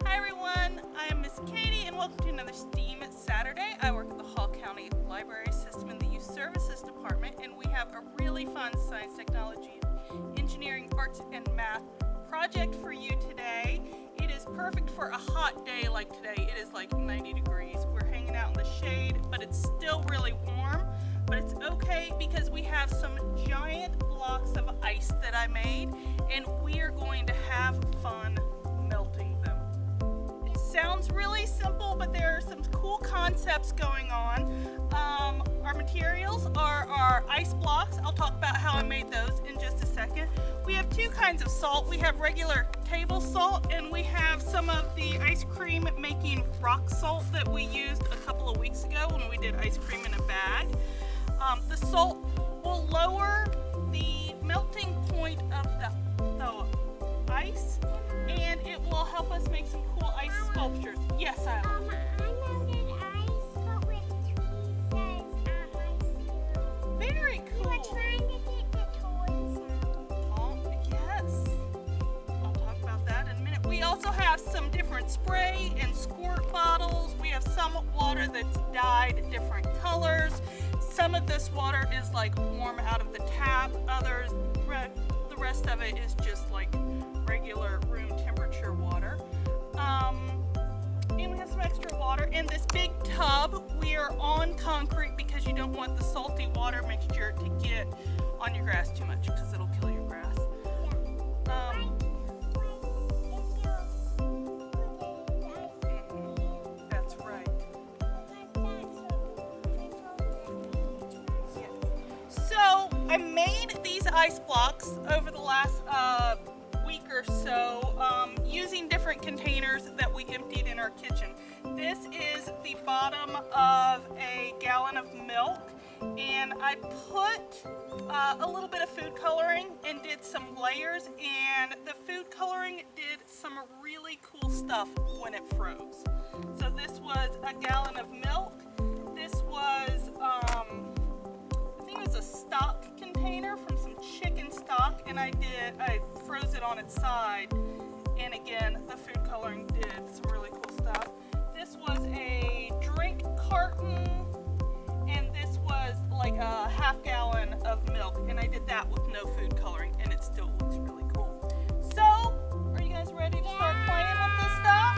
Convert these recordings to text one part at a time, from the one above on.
Hi everyone, I am Miss Katie and welcome to another STEAM Saturday. I work at the Hall County Library System in the Youth Services Department, and we have a really fun science, technology, engineering, arts, and math project for you today. It is perfect for a hot day like today. It is like 90 degrees. We're hanging out in the shade, but it's still really warm. But it's okay because we have some giant blocks of ice that I made, and we are going to have fun melting them. It sounds really simple, but there are some cool concepts going on. Our materials are our ice blocks. I'll talk about how I made those in just a second. We have two kinds of salt. We have regular table salt, and we have some of the ice cream making rock salt that we used a couple of weeks ago when we did ice cream in a bag. The salt will lower the melting point of the ice, and it will help us make some cool ice sculptures. Yes, Isla? I melted ice, but with tweezers at my cereal. Very cool. We were trying to get the toys out. Oh, yes. I'll talk about that in a minute. We also have some different spray and squirt bottles. We have some water that's dyed different colors. Some of this water is like warm out of the tap. The rest of it is just like regular room temperature water. And we have some extra water. In this big tub, we are on concrete because you don't want the salty water mixture to get on your grass too much because it'll kill your grass. That's right. So I made these ice blocks over the last week or so using different containers that we emptied in our kitchen. This is the bottom of a gallon of milk, and I put a little bit of food coloring and did some layers, and the food coloring did some really cool stuff when it froze. So this was a gallon of milk. This was I think it was a stock container from some chicken stock, and I froze it on its side, and again the food coloring did some really cool stuff. This was a drink carton, and this was like a half gallon of milk, and I did that with no food coloring, and it still looks really cool. So, are you guys ready to start playing with this stuff?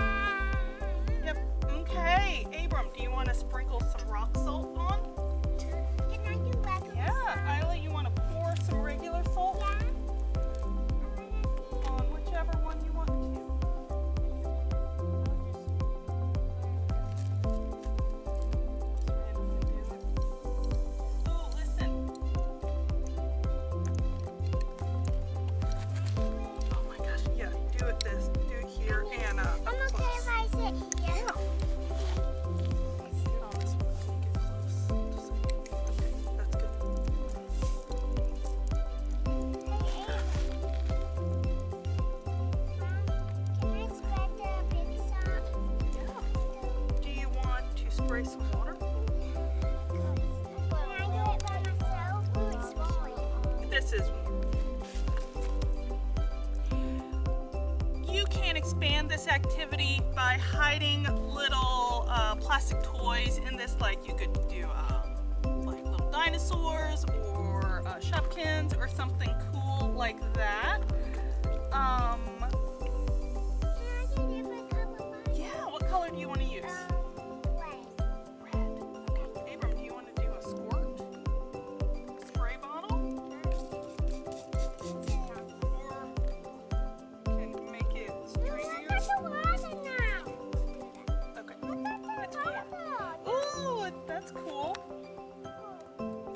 Yep. Okay, Abram, do you want to sprinkle some rock salt on? Can I do regular Yeah, Isla, you want to pour some regular salt on whichever one you want to. Oh, listen. Oh my gosh, yeah, do it here, and I'm okay if I sit here. yeah. Let's sit on this one so you get close. Okay, that's good. Can I spread the big salt? Yeah. Do you want to spray some water? Can I do it by myself or it's warm? This is You can expand this activity by hiding little plastic toys in this. Like you could do like little dinosaurs or Shopkins or something cool like that. Can I get a different color? Yeah, what color do you want to use? Red. Red. Okay. Abram, do you want to do a squirt? A spray bottle? Or can make it Look streamier? at the water now. Okay. Look at It's the warm. water. Ooh, that's cool.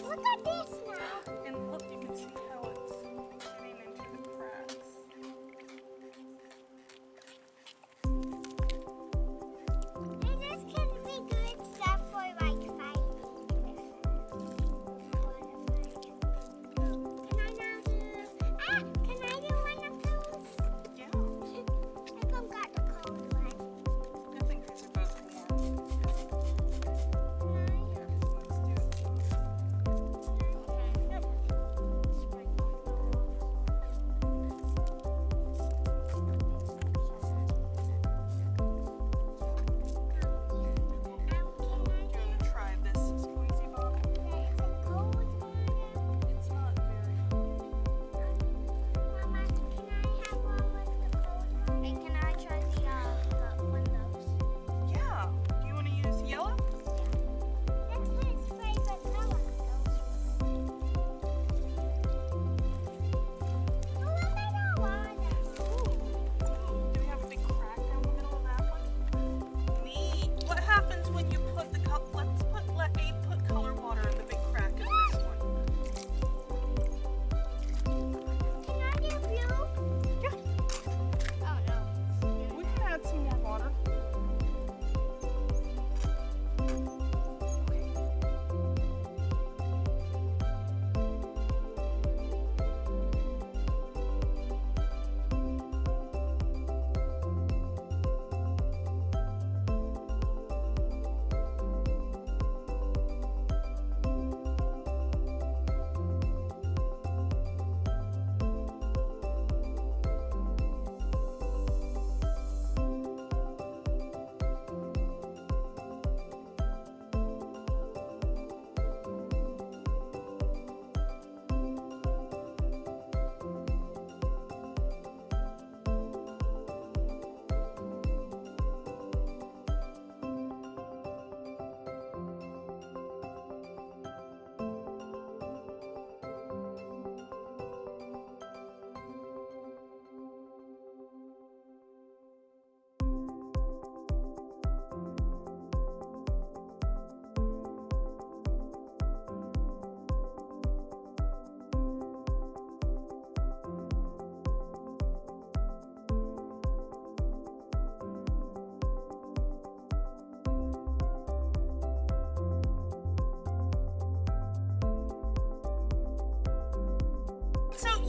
Look at this now. And look, you can see how it's getting into the cracks. And this can be good stuff for like fighting. Can I do one of those? Yeah, I've got the cold one. I think these are both warm. Here, let's do it.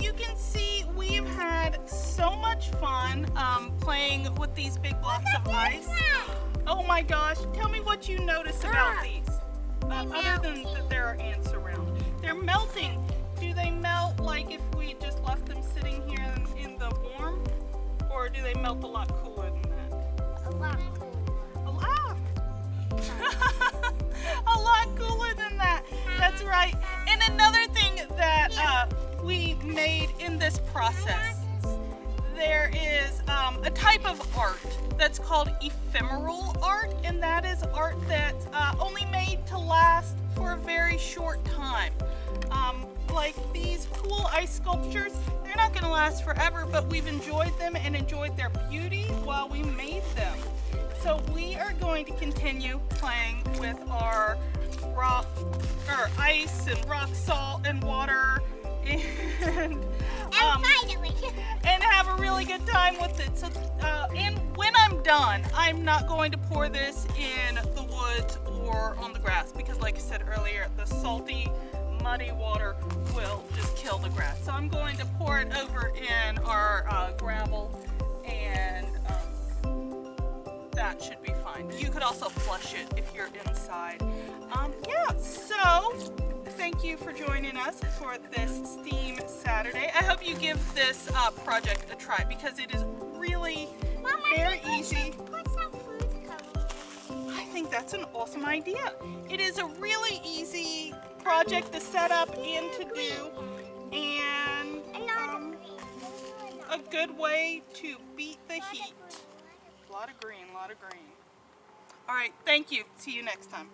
you can see, we've had so much fun playing with these big blocks of ice. Oh my gosh, tell me what you notice about these. Other than that there are ants around. They're melting. Do they melt like if we just left them sitting here in the warm? Or do they melt a lot cooler than that? A lot cooler. A lot. A lot cooler than that. That's right. And another thing that we made in this process, there is a type of art that's called ephemeral art, and that is art that's only made to last for a very short time. Like these cool ice sculptures, they're not going to last forever, but we've enjoyed them and enjoyed their beauty while we made them. So we are going to continue playing with our ice and rock salt and water and have a really good time with it. So, and when I'm done, I'm not going to pour this in the woods or on the grass because, like I said earlier, the salty, muddy water will just kill the grass. So I'm going to pour it over in our gravel, and that should be fine. You could also flush it if you're inside. Yeah, so thank you for joining us for this STEAM Saturday. I hope you give this project a try because it is really very easy. Put some food coloring. I think that's an awesome idea. It is a really easy project to set up and to do, and a good way to beat the heat. A lot of green, a lot of green. All right, thank you. See you next time.